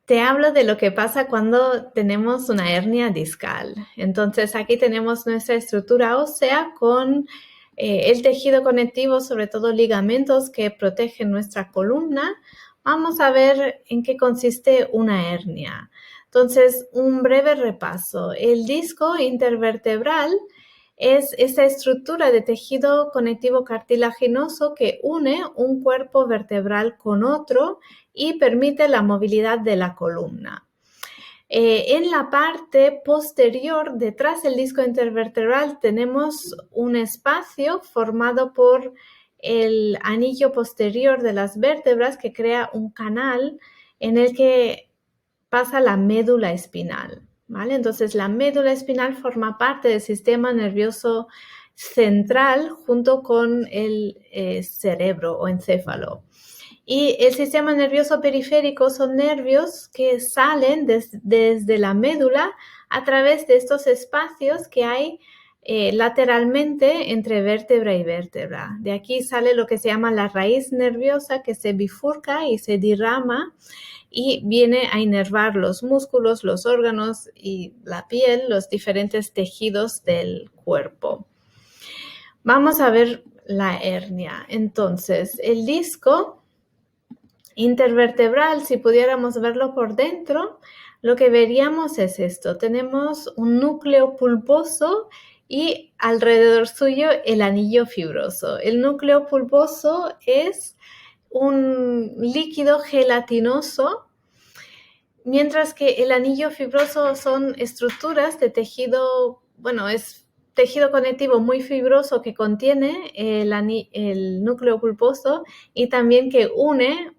Te hablo de lo que pasa cuando tenemos una hernia discal. Entonces, aquí tenemos nuestra estructura ósea con el tejido conectivo, sobre todo ligamentos que protegen nuestra columna. Vamos a ver en qué consiste una hernia. Entonces, un breve repaso. El disco intervertebral es esa estructura de tejido conectivo cartilaginoso que une un cuerpo vertebral con otro y permite la movilidad de la columna. En la parte posterior, detrás del disco intervertebral, tenemos un espacio formado por el anillo posterior de las vértebras que crea un canal en el que pasa la médula espinal, ¿vale? Entonces, la médula espinal forma parte del sistema nervioso central junto con el cerebro o encéfalo. Y el sistema nervioso periférico son nervios que salen desde la médula a través de estos espacios que hay lateralmente entre vértebra y vértebra. De aquí sale lo que se llama la raíz nerviosa que se bifurca y se dirama y viene a inervar los músculos, los órganos y la piel, los diferentes tejidos del cuerpo. Vamos a ver la hernia. Entonces, el disco intervertebral, si pudiéramos verlo por dentro, lo que veríamos es esto. Tenemos un núcleo pulposo y alrededor suyo el anillo fibroso. El núcleo pulposo es un líquido gelatinoso, mientras que el anillo fibroso son estructuras de tejido, bueno, es tejido conectivo muy fibroso que contiene el núcleo pulposo y también que une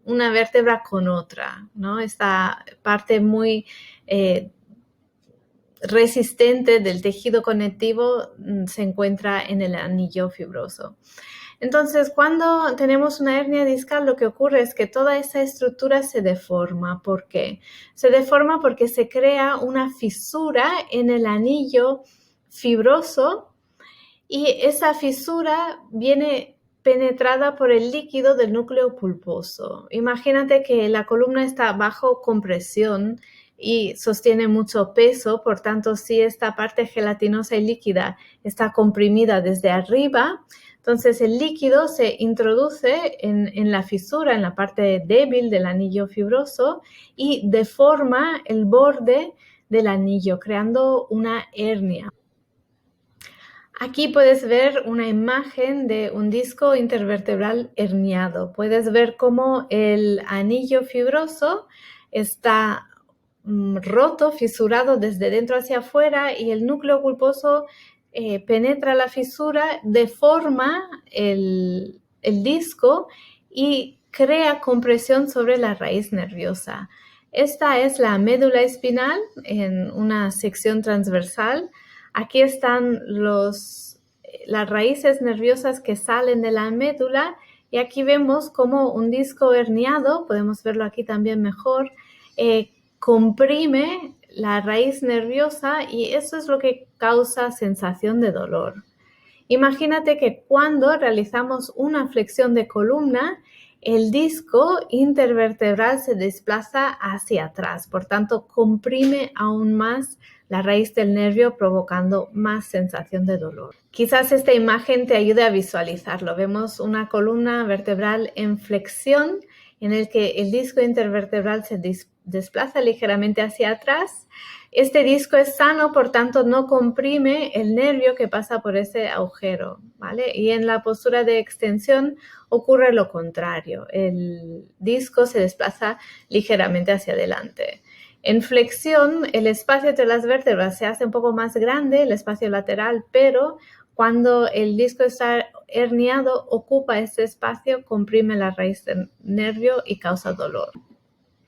una vértebra con otra, ¿no? Esta parte muy resistente del tejido conectivo se encuentra en el anillo fibroso. Entonces, cuando tenemos una hernia discal, lo que ocurre es que toda esa estructura se deforma. ¿Por qué? Se deforma porque se crea una fisura en el anillo fibroso y esa fisura viene penetrada por el líquido del núcleo pulposo. Imagínate que la columna está bajo compresión y sostiene mucho peso, por tanto, si esta parte gelatinosa y líquida está comprimida desde arriba, entonces el líquido se introduce en la fisura, en la parte débil del anillo fibroso y deforma el borde del anillo, creando una hernia. Aquí puedes ver una imagen de un disco intervertebral herniado. Puedes ver cómo el anillo fibroso está roto, fisurado desde dentro hacia afuera y el núcleo pulposo penetra la fisura, deforma el disco y crea compresión sobre la raíz nerviosa. Esta es la médula espinal en una sección transversal. Aquí están las raíces nerviosas que salen de la médula y aquí vemos como un disco herniado, podemos verlo aquí también mejor, comprime la raíz nerviosa y eso es lo que causa sensación de dolor. Imagínate que cuando realizamos una flexión de columna, el disco intervertebral se desplaza hacia atrás, por tanto comprime aún más la raíz del nervio provocando más sensación de dolor. Quizás esta imagen te ayude a visualizarlo. Vemos una columna vertebral en flexión en el que el disco intervertebral se desplaza ligeramente hacia atrás. Este disco es sano, por tanto no comprime el nervio que pasa por ese agujero, ¿vale? Y en la postura de extensión ocurre lo contrario. El disco se desplaza ligeramente hacia adelante. En flexión, el espacio entre las vértebras se hace un poco más grande, el espacio lateral, pero cuando el disco está herniado, ocupa ese espacio, comprime la raíz del nervio y causa dolor.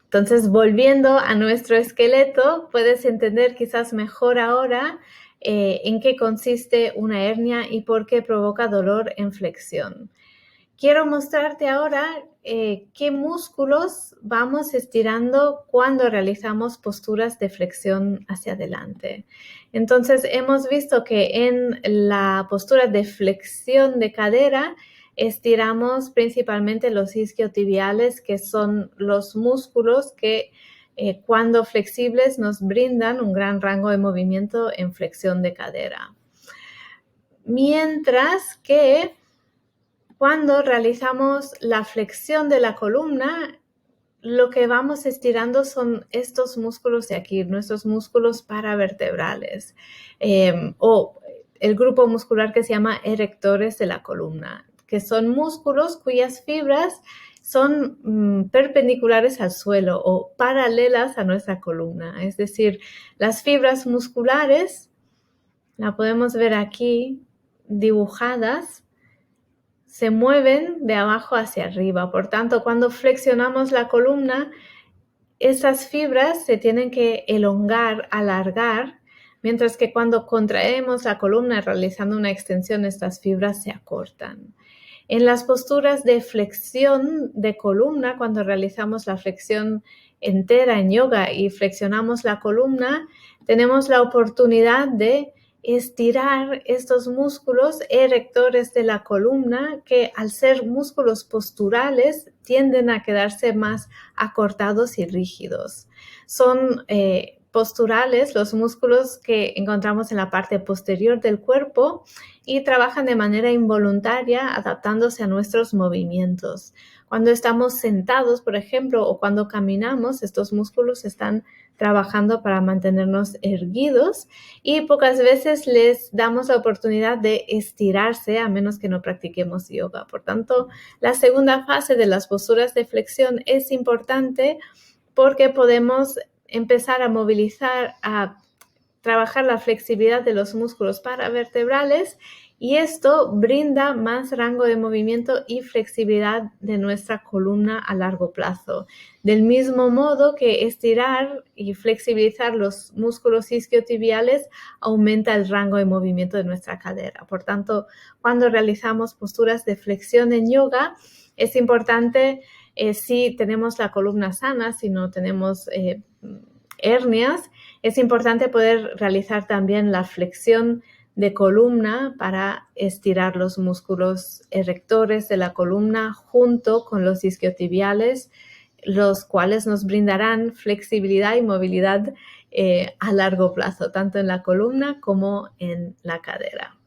Entonces, volviendo a nuestro esqueleto, puedes entender quizás mejor ahora en qué consiste una hernia y por qué provoca dolor en flexión. Quiero mostrarte ahora qué músculos vamos estirando cuando realizamos posturas de flexión hacia adelante. Entonces, hemos visto que en la postura de flexión de cadera, estiramos principalmente los isquiotibiales, que son los músculos que cuando flexibles nos brindan un gran rango de movimiento en flexión de cadera. Mientras que cuando realizamos la flexión de la columna, lo que vamos estirando son estos músculos de aquí, nuestros músculos paravertebrales, o el grupo muscular que se llama erectores de la columna, que son músculos cuyas fibras son perpendiculares al suelo o paralelas a nuestra columna. Es decir, las fibras musculares, la podemos ver aquí dibujadas, se mueven de abajo hacia arriba. Por tanto, cuando flexionamos la columna, esas fibras se tienen que elongar, alargar, mientras que cuando contraemos la columna realizando una extensión, estas fibras se acortan. En las posturas de flexión de columna, cuando realizamos la flexión entera en yoga y flexionamos la columna, tenemos la oportunidad de estirar estos músculos erectores de la columna que al ser músculos posturales tienden a quedarse más acortados y rígidos. Son posturales los músculos que encontramos en la parte posterior del cuerpo y trabajan de manera involuntaria adaptándose a nuestros movimientos. Cuando estamos sentados, por ejemplo, o cuando caminamos, estos músculos están trabajando para mantenernos erguidos y pocas veces les damos la oportunidad de estirarse a menos que no practiquemos yoga. Por tanto, la segunda fase de las posturas de flexión es importante porque podemos empezar a movilizar, a trabajar la flexibilidad de los músculos paravertebrales y esto brinda más rango de movimiento y flexibilidad de nuestra columna a largo plazo. Del mismo modo que estirar y flexibilizar los músculos isquiotibiales aumenta el rango de movimiento de nuestra cadera. Por tanto, cuando realizamos posturas de flexión en yoga, es importante si tenemos la columna sana, si no tenemos hernias, es importante poder realizar también la flexión de columna para estirar los músculos erectores de la columna junto con los isquiotibiales, los cuales nos brindarán flexibilidad y movilidad a largo plazo, tanto en la columna como en la cadera.